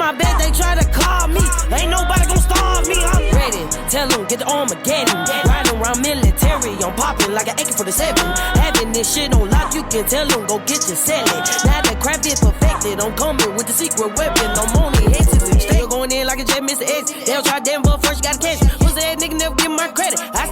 my bed, they try to call me. Ain't nobody gon' starve me. I'm ready. Tell them, get the Armageddon. Riding around military, I'm popping like an AK-47. Having this shit on lock, you can tell them, go get your selling. Now that craft is perfected, I'm coming with the secret weapon. I'm only hesitant. Still going in like a jet, Mr. X. They'll try Denver first, you gotta catch. Pussy ass nigga never give my credit. I